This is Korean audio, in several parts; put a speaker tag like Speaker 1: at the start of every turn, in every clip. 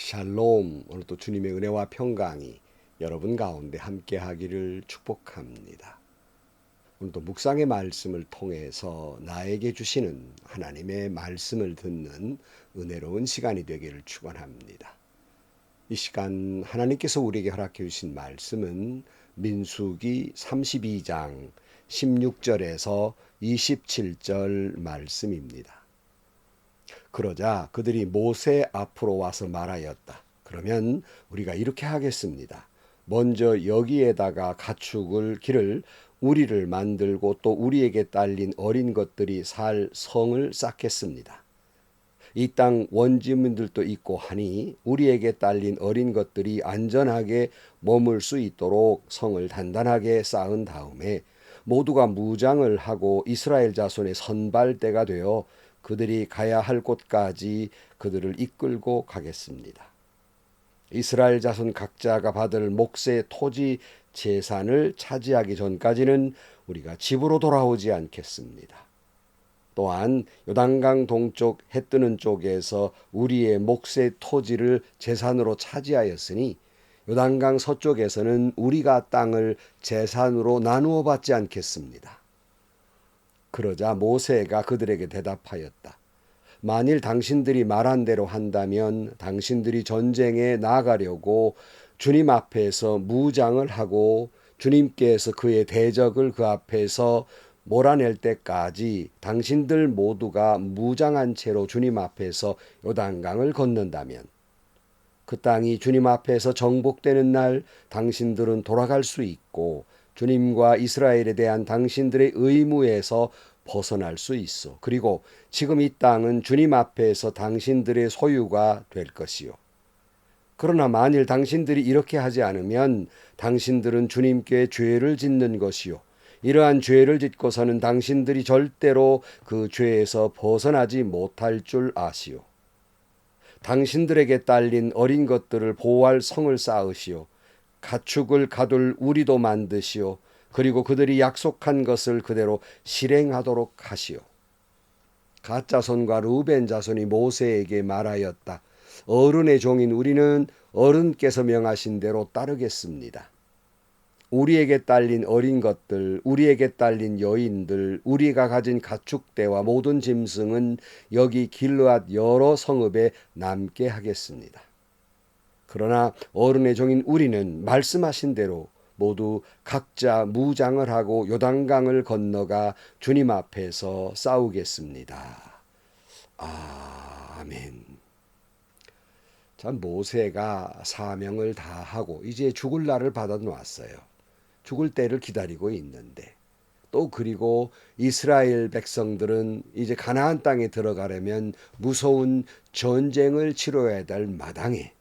Speaker 1: 샬롬. 오늘 또 주님의 은혜와 평강이 여러분 가운데 함께 하기를 축복합니다. 오늘도 묵상의 말씀을 통해서 나에게 주시는 하나님의 말씀을 듣는 은혜로운 시간이 되기를 축원합니다. 이 시간 하나님께서 우리에게 허락해 주신 말씀은 민수기 32장 16절에서 27절 말씀입니다. 그러자 그들이 모세 앞으로 와서 말하였다. 그러면 우리가 이렇게 하겠습니다. 먼저 여기에다가 가축을 기를 우리를 만들고 또 우리에게 딸린 어린 것들이 살 성을 쌓겠습니다. 이 땅 원주민들도 있고 하니 우리에게 딸린 어린 것들이 안전하게 머물 수 있도록 성을 단단하게 쌓은 다음에 모두가 무장을 하고 이스라엘 자손의 선발대가 되어 그들이 가야 할 곳까지 그들을 이끌고 가겠습니다. 이스라엘 자손 각자가 받을 몫의 토지 재산을 차지하기 전까지는 우리가 집으로 돌아오지 않겠습니다. 또한 요단강 동쪽 해 뜨는 쪽에서 우리의 몫의 토지를 재산으로 차지하였으니 요단강 서쪽에서는 우리가 땅을 재산으로 나누어 받지 않겠습니다. 그러자 모세가 그들에게 대답하였다. 만일 당신들이 말한 대로 한다면 당신들이 전쟁에 나가려고 주님 앞에서 무장을 하고 주님께서 그의 대적을 그 앞에서 몰아낼 때까지 당신들 모두가 무장한 채로 주님 앞에서 요단강을 건넌다면 그 땅이 주님 앞에서 정복되는 날 당신들은 돌아갈 수 있고 주님과 이스라엘에 대한 당신들의 의무에서 벗어날 수 있어. 그리고 지금 이 땅은 주님 앞에서 당신들의 소유가 될 것이요. 그러나 만일 당신들이 이렇게 하지 않으면 당신들은 주님께 죄를 짓는 것이요. 이러한 죄를 짓고서는 당신들이 절대로 그 죄에서 벗어나지 못할 줄 아시오. 당신들에게 딸린 어린 것들을 보호할 성을 쌓으시오. 가축을 가둘 우리도 만드시오. 그리고 그들이 약속한 것을 그대로 실행하도록 하시오. 갓 자손과 르우벤 자손이 모세에게 말하였다. 어른의 종인 우리는 어른께서 명하신 대로 따르겠습니다. 우리에게 딸린 어린 것들, 우리에게 딸린 여인들, 우리가 가진 가축대와 모든 짐승은 여기 길르앗 여러 성읍에 남게 하겠습니다. 그러나 어른의 종인 우리는 말씀하신 대로 모두 각자 무장을 하고 요단강을 건너가 주님 앞에서 싸우겠습니다. 아멘. 참 모세가 사명을 다하고 이제 죽을 날을 받아 놓았어요. 죽을 때를 기다리고 있는데 또 그리고 이스라엘 백성들은 이제 가나안 땅에 들어가려면 무서운 전쟁을 치러야 될 마당에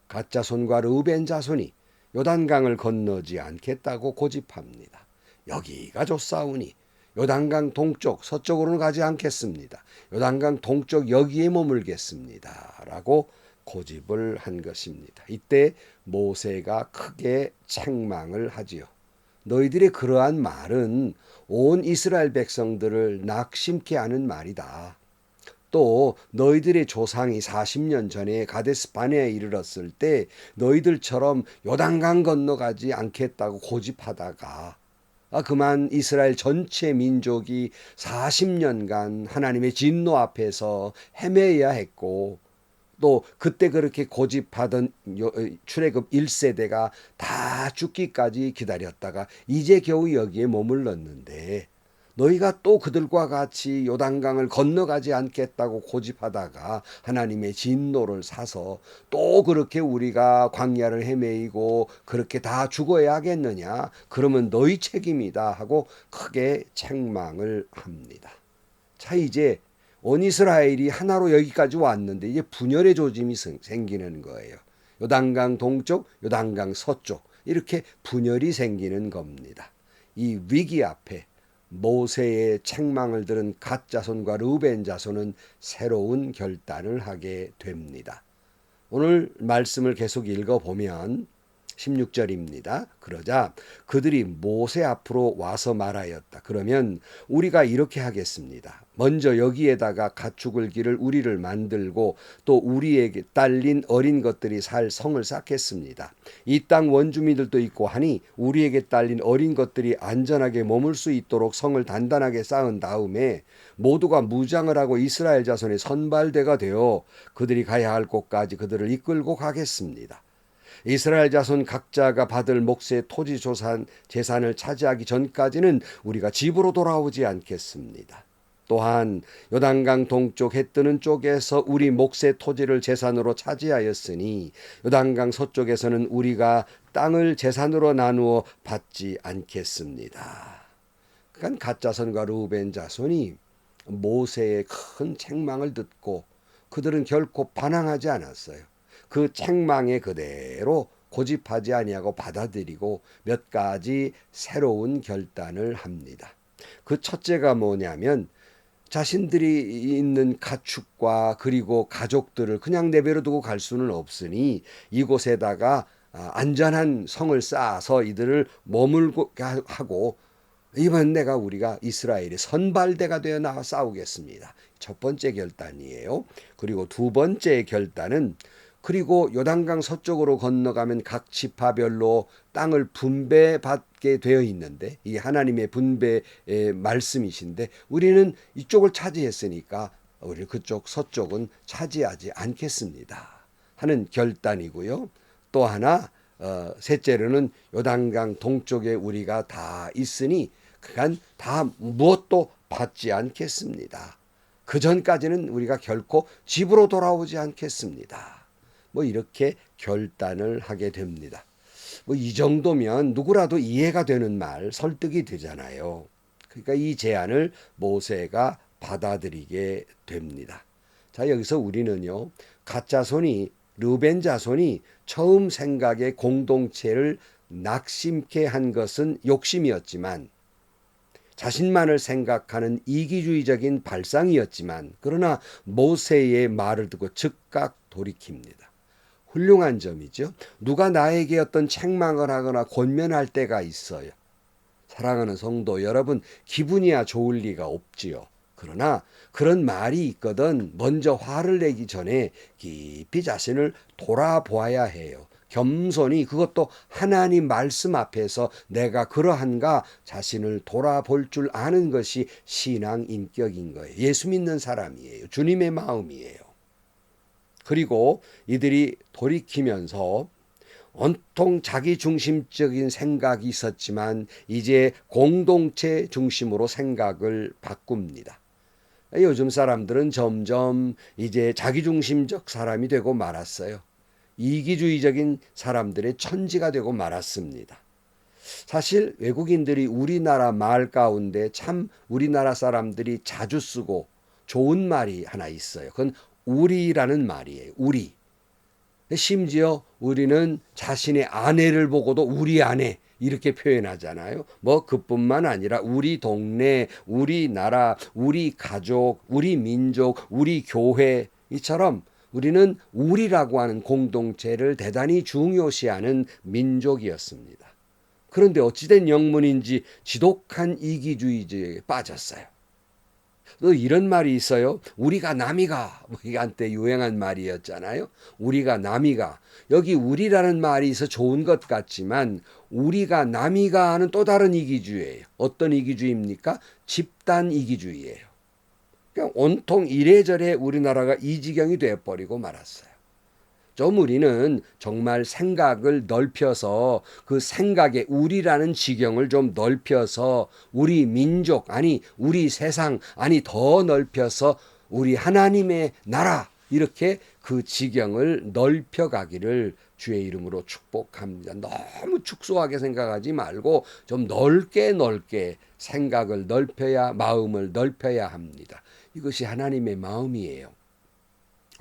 Speaker 1: 갓 자손과 르우벤 자손이 요단강을 건너지 않겠다고 고집합니다. 여기가 좋사오니 요단강 동쪽 서쪽으로는 가지 않겠습니다. 요단강 동쪽 여기에 머물겠습니다. 라고 고집을 한 것입니다. 이때 모세가 크게 책망을 하지요. 너희들의 그러한 말은 온 이스라엘 백성들을 낙심케 하는 말이다. 또 너희들의 조상이 40년 전에 가데스 바네아에 이르렀을 때 너희들처럼 요단강 건너가지 않겠다고 고집하다가 그만 이스라엘 전체 민족이 40년간 하나님의 진노 앞에서 헤매야 했고 또 그때 그렇게 고집하던 출애굽 1세대가 다 죽기까지 기다렸다가 이제 겨우 여기에 머물렀는데 너희가 또 그들과 같이 요단강을 건너가지 않겠다고 고집하다가 하나님의 진노를 사서 또 그렇게 우리가 광야를 헤매이고 그렇게 다 죽어야 하겠느냐? 그러면 너희 책임이다 하고 크게 책망을 합니다. 자, 이제 온 이스라엘이 하나로 여기까지 왔는데 이제 분열의 조짐이 생기는 거예요. 요단강 동쪽, 요단강 서쪽 이렇게 분열이 생기는 겁니다. 이 위기 앞에 모세의 책망을 들은 갓 자손과 르우벤 자손은 새로운 결단을 하게 됩니다. 오늘 말씀을 계속 읽어보면 16절입니다. 그러자 그들이 모세 앞으로 와서 말하였다. 그러면 우리가 이렇게 하겠습니다. 먼저 여기에다가 가축을 기를 우리를 만들고 또 우리에게 딸린 어린 것들이 살 성을 쌓겠습니다. 이 땅 원주민들도 있고 하니 우리에게 딸린 어린 것들이 안전하게 머물 수 있도록 성을 단단하게 쌓은 다음에 모두가 무장을 하고 이스라엘 자손의 선발대가 되어 그들이 가야 할 곳까지 그들을 이끌고 가겠습니다. 이스라엘 자손 각자가 받을 몫의 토지 재산을 차지하기 전까지는 우리가 집으로 돌아오지 않겠습니다. 또한 요단강 동쪽 해 뜨는 쪽에서 우리 몫의 토지를 재산으로 차지하였으니 요단강 서쪽에서는 우리가 땅을 재산으로 나누어 받지 않겠습니다. 그러니까 갓자손과 르우벤 자손이 모세의 큰 책망을 듣고 그들은 결코 반항하지 않았어요. 그 책망에 그대로 고집하지 아니하고 받아들이고 몇 가지 새로운 결단을 합니다. 그 첫째가 뭐냐면 자신들이 있는 가축과 그리고 가족들을 그냥 내버려 두고 갈 수는 없으니 이곳에다가 안전한 성을 쌓아서 이들을 머물고 하고 이번 우리가 이스라엘의 선발대가 되어 나와 싸우겠습니다. 첫 번째 결단이에요. 그리고 두 번째 결단은 그리고 요단강 서쪽으로 건너가면 각 지파별로 땅을 분배받게 되어 있는데 이 하나님의 분배의 말씀이신데 우리는 이쪽을 차지했으니까 우리 그쪽 서쪽은 차지하지 않겠습니다 하는 결단이고요. 또 하나 셋째로는 요단강 동쪽에 우리가 다 있으니 그간 다 무엇도 받지 않겠습니다. 그 전까지는 우리가 결코 집으로 돌아오지 않겠습니다. 이렇게 결단을 하게 됩니다. 이 정도면 누구라도 이해가 되는 말, 설득이 되잖아요. 그러니까 이 제안을 모세가 받아들이게 됩니다. 자, 여기서 우리는요, 갓자손이 르벤 자손이 처음 생각에 공동체를 낙심케 한 것은 욕심이었지만 자신만을 생각하는 이기주의적인 발상이었지만 그러나 모세의 말을 듣고 즉각 돌이킵니다. 훌륭한 점이죠. 누가 나에게 어떤 책망을 하거나 권면할 때가 있어요. 사랑하는 성도 여러분, 기분이야 좋을 리가 없지요. 그러나 그런 말이 있거든 먼저 화를 내기 전에 깊이 자신을 돌아보아야 해요. 겸손히 그것도 하나님 말씀 앞에서 내가 그러한가 자신을 돌아볼 줄 아는 것이 신앙 인격인 거예요. 예수 믿는 사람이에요. 주님의 마음이에요. 그리고 이들이 돌이키면서 온통 자기 중심적인 생각이 있었지만 이제 공동체 중심으로 생각을 바꿉니다. 요즘 사람들은 점점 이제 자기중심적 사람이 되고 말았어요. 이기주의적인 사람들의 천지가 되고 말았습니다. 사실 외국인들이 우리나라 말 가운데 참 우리나라 사람들이 자주 쓰고 좋은 말이 하나 있어요. 그건 우리라는 말이에요. 우리. 심지어 우리는 자신의 아내를 보고도 우리 아내 이렇게 표현하잖아요. 그뿐만 아니라 우리 동네, 우리 나라, 우리 가족, 우리 민족, 우리 교회 이처럼 우리는 우리라고 하는 공동체를 대단히 중요시하는 민족이었습니다. 그런데 어찌된 영문인지 지독한 이기주의에 빠졌어요. 또 이런 말이 있어요. 우리가 남이가 이게 한때 유행한 말이었잖아요. 우리가 남이가 여기 우리라는 말이 있어 좋은 것 같지만 우리가 남이가 하는 또 다른 이기주의예요. 어떤 이기주의입니까? 집단 이기주의예요. 그냥 온통 이래저래 우리나라가 이 지경이 되어버리고 말았어요. 좀 우리는 정말 생각을 넓혀서 그 생각의 우리라는 지경을 좀 넓혀서 우리 민족 아니 우리 세상 아니 더 넓혀서 우리 하나님의 나라 이렇게 그 지경을 넓혀가기를 주의 이름으로 축복합니다. 너무 축소하게 생각하지 말고 좀 넓게 생각을 넓혀야 마음을 넓혀야 합니다. 이것이 하나님의 마음이에요.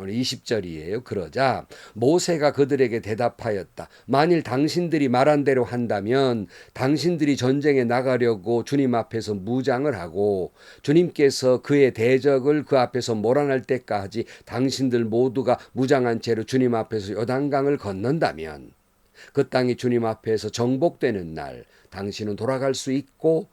Speaker 1: 오늘 20절이에요. 그러자 모세가 그들에게 대답하였다. 만일 당신들이 말한 대로 한다면 당신들이 전쟁에 나가려고 주님 앞에서 무장을 하고 주님께서 그의 대적을 그 앞에서 몰아낼 때까지 당신들 모두가 무장한 채로 주님 앞에서 요단강을 건넌다면 그 땅이 주님 앞에서 정복되는 날 당신은 돌아갈 수 있고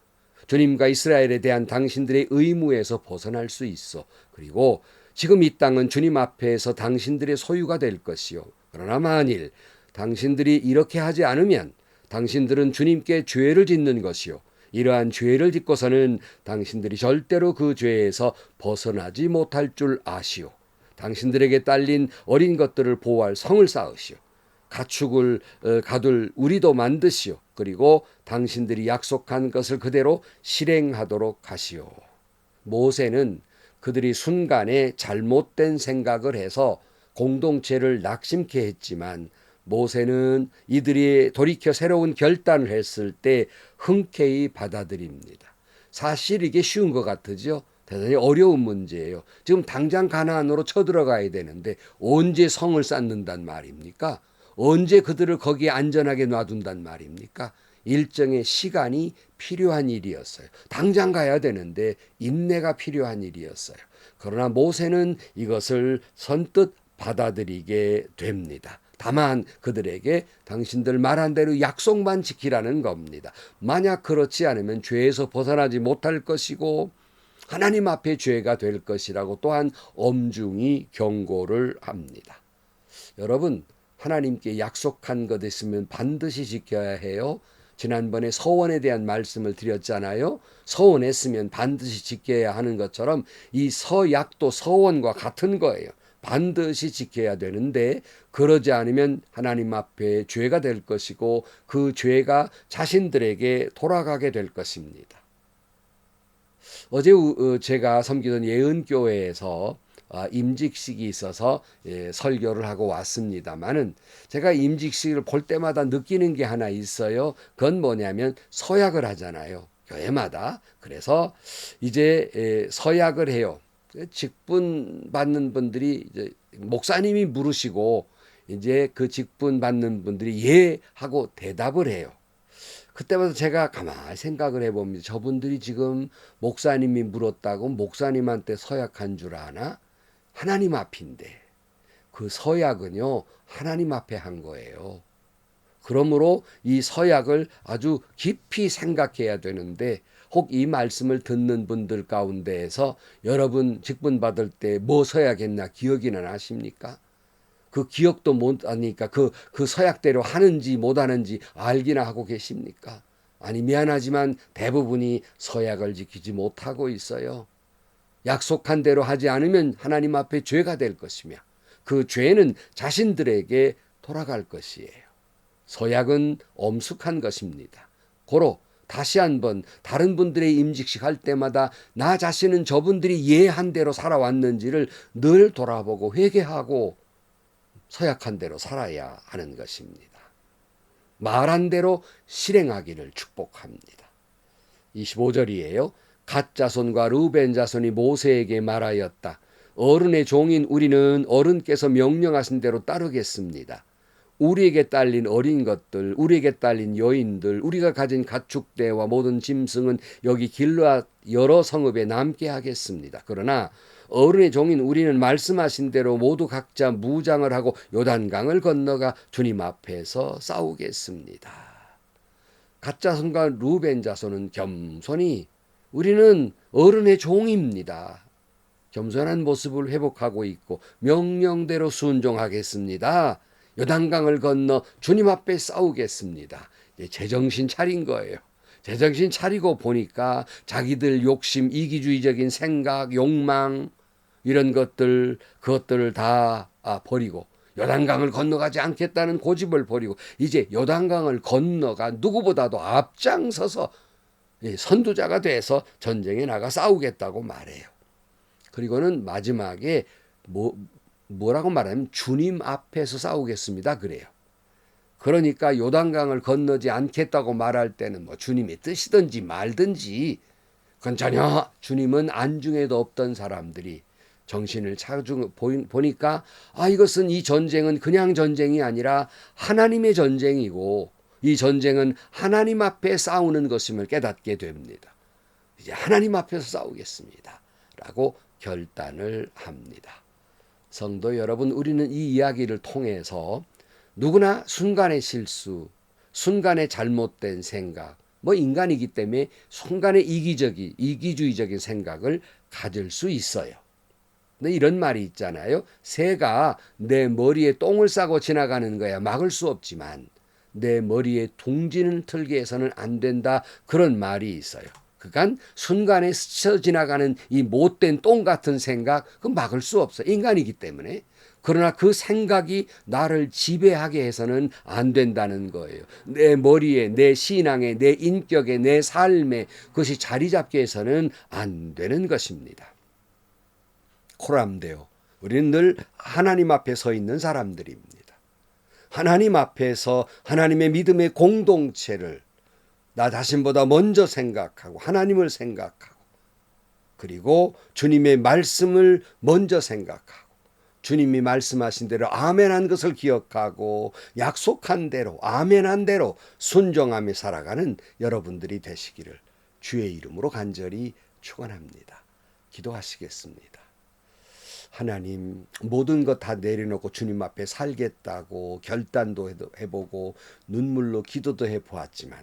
Speaker 1: 주님과 이스라엘에 대한 당신들의 의무에서 벗어날 수 있어. 그리고 지금 이 땅은 주님 앞에서 당신들의 소유가 될 것이요. 그러나 만일 당신들이 이렇게 하지 않으면 당신들은 주님께 죄를 짓는 것이요. 이러한 죄를 짓고서는 당신들이 절대로 그 죄에서 벗어나지 못할 줄 아시오. 당신들에게 딸린 어린 것들을 보호할 성을 쌓으시오. 가축을 가둘 우리도 만드시오. 그리고 당신들이 약속한 것을 그대로 실행하도록 하시오. 모세는 그들이 순간에 잘못된 생각을 해서 공동체를 낙심케 했지만 모세는 이들이 돌이켜 새로운 결단을 했을 때 흔쾌히 받아들입니다. 사실 이게 쉬운 것 같으죠? 대단히 어려운 문제예요. 지금 당장 가나안으로 쳐들어가야 되는데 언제 성을 쌓는단 말입니까? 언제 그들을 거기에 안전하게 놔둔단 말입니까? 일정의 시간이 필요한 일이었어요. 당장 가야 되는데 인내가 필요한 일이었어요. 그러나 모세는 이것을 선뜻 받아들이게 됩니다. 다만 그들에게 당신들 말한 대로 약속만 지키라는 겁니다. 만약 그렇지 않으면 죄에서 벗어나지 못할 것이고 하나님 앞에 죄가 될 것이라고 또한 엄중히 경고를 합니다. 여러분, 하나님께 약속한 것 있으면 반드시 지켜야 해요. 지난번에 서원에 대한 말씀을 드렸잖아요. 서원했으면 반드시 지켜야 하는 것처럼 이 서약도 서원과 같은 거예요. 반드시 지켜야 되는데 그러지 않으면 하나님 앞에 죄가 될 것이고 그 죄가 자신들에게 돌아가게 될 것입니다. 어제 제가 섬기던 예은교회에서 임직식이 있어서 설교를 하고 왔습니다만은 제가 임직식을 볼 때마다 느끼는 게 하나 있어요. 그건 뭐냐면 서약을 하잖아요. 교회마다. 그래서 이제 서약을 해요. 직분 받는 분들이 이제 목사님이 물으시고 이제 그 직분 받는 분들이 예 하고 대답을 해요. 그때마다 제가 가만히 생각을 해봅니다. 저분들이 지금 목사님이 물었다고 목사님한테 서약한 줄 아나? 하나님 앞인데 그 서약은요 하나님 앞에 한 거예요. 그러므로 이 서약을 아주 깊이 생각해야 되는데 혹 이 말씀을 듣는 분들 가운데에서 여러분 직분 받을 때 뭐 서약했나 기억이나 나십니까? 그 기억도 못 하니까 그 서약대로 하는지 못하는지 알기나 하고 계십니까? 아니 미안하지만 대부분이 서약을 지키지 못하고 있어요. 약속한 대로 하지 않으면 하나님 앞에 죄가 될 것이며 그 죄는 자신들에게 돌아갈 것이에요. 서약은 엄숙한 것입니다. 고로 다시 한번 다른 분들의 임직식 할 때마다 나 자신은 저분들이 예한 대로 살아왔는지를 늘 돌아보고 회개하고 서약한 대로 살아야 하는 것입니다. 말한 대로 실행하기를 축복합니다. 25절이에요. 갓 자손과 르우벤 자손이 모세에게 말하였다. 어른의 종인 우리는 어른께서 명령하신 대로 따르겠습니다. 우리에게 딸린 어린 것들, 우리에게 딸린 여인들, 우리가 가진 가축대와 모든 짐승은 여기 길르앗 여러 성읍에 남게 하겠습니다. 그러나 어른의 종인 우리는 말씀하신 대로 모두 각자 무장을 하고 요단강을 건너가 주님 앞에서 싸우겠습니다. 갓자손과 르우벤 자손은 겸손히 우리는 어른의 종입니다. 겸손한 모습을 회복하고 있고 명령대로 순종하겠습니다. 요단강을 건너 주님 앞에 싸우겠습니다. 제정신 차린 거예요. 제정신 차리고 보니까 자기들 욕심, 이기주의적인 생각, 욕망 이런 그것들을 다 버리고 요단강을 건너가지 않겠다는 고집을 버리고 이제 요단강을 건너가 누구보다도 앞장서서 선두자가 돼서 전쟁에 나가 싸우겠다고 말해요. 그리고는 마지막에 뭐라고 말하면 주님 앞에서 싸우겠습니다 그래요. 그러니까 요단강을 건너지 않겠다고 말할 때는 뭐 주님의 뜻이든지 말든지 그건 전혀 주님은 안중에도 없던 사람들이 정신을 차리고 보니까 이것은 이 전쟁은 그냥 전쟁이 아니라 하나님의 전쟁이고 이 전쟁은 하나님 앞에 싸우는 것임을 깨닫게 됩니다. 이제 하나님 앞에서 싸우겠습니다 라고 결단을 합니다. 성도 여러분, 우리는 이 이야기를 통해서 누구나 순간의 실수, 순간의 잘못된 생각, 뭐 인간이기 때문에 순간에 이기주의적인 생각을 가질 수 있어요. 근데 이런 말이 있잖아요. 새가 내 머리에 똥을 싸고 지나가는 거야 막을 수 없지만 내 머리에 둥지는 틀게 해서는 안 된다. 그런 말이 있어요. 그러니까 순간에 스쳐 지나가는 이 못된 똥 같은 생각 그 막을 수 없어. 인간이기 때문에. 그러나 그 생각이 나를 지배하게 해서는 안 된다는 거예요. 내 머리에, 내 신앙에, 내 인격에, 내 삶에 그것이 자리 잡게 해서는 안 되는 것입니다. 코람데오. 우리는 늘 하나님 앞에 서 있는 사람들입니다. 하나님 앞에서 하나님의 믿음의 공동체를 나 자신보다 먼저 생각하고 하나님을 생각하고 그리고 주님의 말씀을 먼저 생각하고 주님이 말씀하신 대로 아멘한 것을 기억하고 약속한 대로 아멘한 대로 순종하며 살아가는 여러분들이 되시기를 주의 이름으로 간절히 축원합니다. 기도하시겠습니다. 하나님 모든 것 다 내려놓고 주님 앞에 살겠다고 결단도 해보고 눈물로 기도도 해보았지만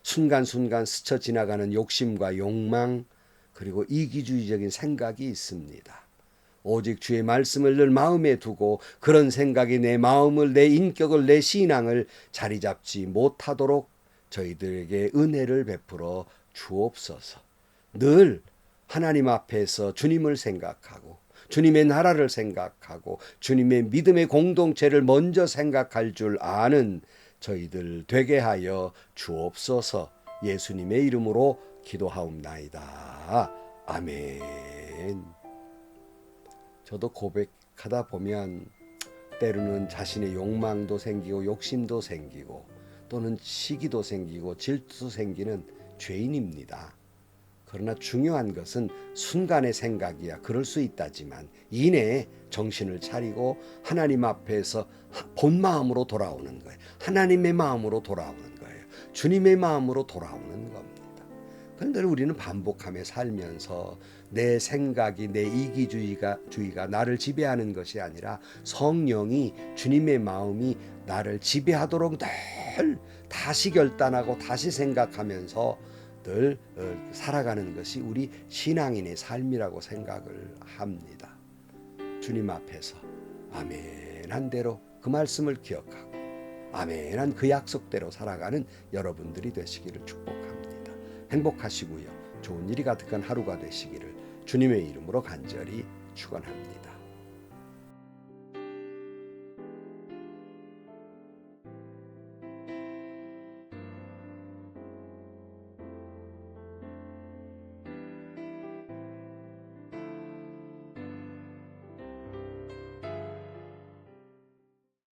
Speaker 1: 순간순간 스쳐 지나가는 욕심과 욕망 그리고 이기주의적인 생각이 있습니다. 오직 주의 말씀을 늘 마음에 두고 그런 생각이 내 마음을 내 인격을 내 신앙을 자리 잡지 못하도록 저희들에게 은혜를 베풀어 주옵소서. 늘 하나님 앞에서 주님을 생각하고 주님의 나라를 생각하고 주님의 믿음의 공동체를 먼저 생각할 줄 아는 저희들 되게 하여 주옵소서. 예수님의 이름으로 기도하옵나이다. 아멘. 저도 고백하다 보면 때로는 자신의 욕망도 생기고 욕심도 생기고 또는 시기도 생기고 질투도 생기는 죄인입니다. 그러나 중요한 것은 순간의 생각이야 그럴 수 있다지만 이내에 정신을 차리고 하나님 앞에서 본 마음으로 돌아오는 거예요. 하나님의 마음으로 돌아오는 거예요. 주님의 마음으로 돌아오는 겁니다. 그런데 우리는 반복하며 살면서 내 생각이 내 이기주의가 나를 지배하는 것이 아니라 성령이 주님의 마음이 나를 지배하도록 늘 다시 결단하고 다시 생각하면서 늘 살아가는 것이 우리 신앙인의 삶이라고 생각을 합니다. 주님 앞에서 아멘한 대로 그 말씀을 기억하고 아멘한 그 약속대로 살아가는 여러분들이 되시기를 축복합니다. 행복하시고요. 좋은 일이 가득한 하루가 되시기를 주님의 이름으로 간절히 축원합니다.